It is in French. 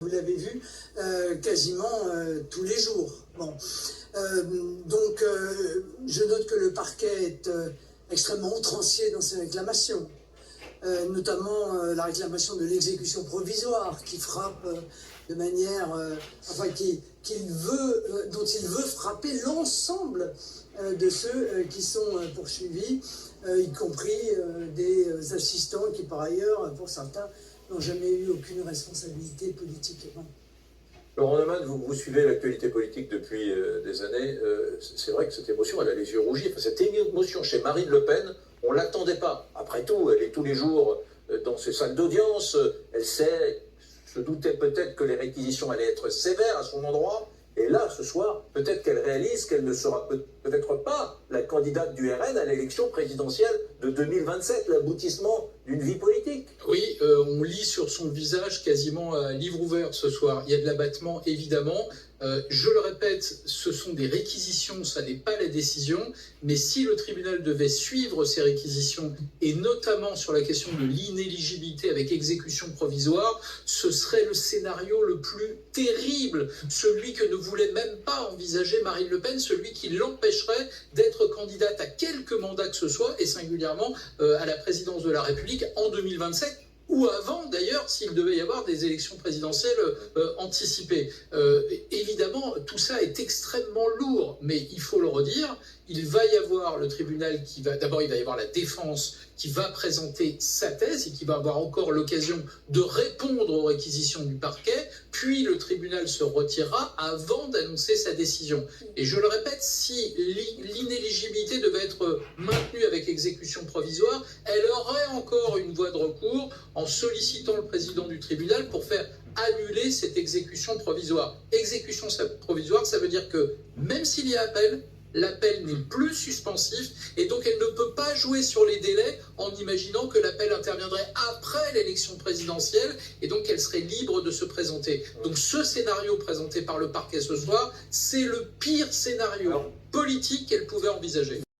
Vous l'avez vu quasiment tous les jours. Bon. Je note que le parquet est extrêmement outrancier dans ses réclamations, notamment la réclamation de l'exécution provisoire qui frappe de manière, dont il veut frapper l'ensemble de ceux qui sont poursuivis, y compris des assistants qui, par ailleurs, pour certains, n'ont jamais eu aucune responsabilité politique. Laurent Neumann, vous suivez l'actualité politique depuis des années. C'est vrai que cette émotion, elle a les yeux rougis. Enfin, cette émotion chez Marine Le Pen, on ne l'attendait pas. Après tout, elle est tous les jours dans ses salles d'audience. Elle se doutait peut-être que les réquisitions allaient être sévères à son endroit. Et là, ce soir, peut-être qu'elle réalise qu'elle ne sera peut-être pas la candidate du RN à l'élection présidentielle de 2027, l'aboutissement d'une vie politique. Oui, on lit sur son visage quasiment un livre ouvert ce soir. Il y a de l'abattement, évidemment. Je le répète, ce sont des réquisitions, ça n'est pas la décision. Mais si le tribunal devait suivre ces réquisitions, et notamment sur la question de l'inéligibilité avec exécution provisoire, ce serait le scénario le plus terrible, celui que ne voulait même pas envisager Marine Le Pen, celui qui l'empêcherait d'être candidate à quelque mandat que ce soit, et singulièrement à la présidence de la République en 2027. Ou avant, d'ailleurs, s'il devait y avoir des élections présidentielles anticipées. Évidemment, tout ça est extrêmement lourd, mais il faut le redire, il va y avoir le tribunal qui va... D'abord, il va y avoir la défense qui va présenter sa thèse et qui va avoir encore l'occasion de répondre aux réquisitions du parquet, puis le tribunal se retirera avant d'annoncer sa décision. Et je le répète, si l'inéligibilité devait être maintenue avec exécution provisoire, elle aurait encore une voie de recours en sollicitant le président du tribunal pour faire annuler cette exécution provisoire. Exécution provisoire, ça veut dire que même s'il y a appel, l'appel n'est plus suspensif et donc elle ne peut pas jouer sur les délais en imaginant que l'appel interviendrait après l'élection présidentielle et donc elle serait libre de se présenter. Donc ce scénario présenté par le parquet ce soir, c'est le pire scénario politique qu'elle pouvait envisager.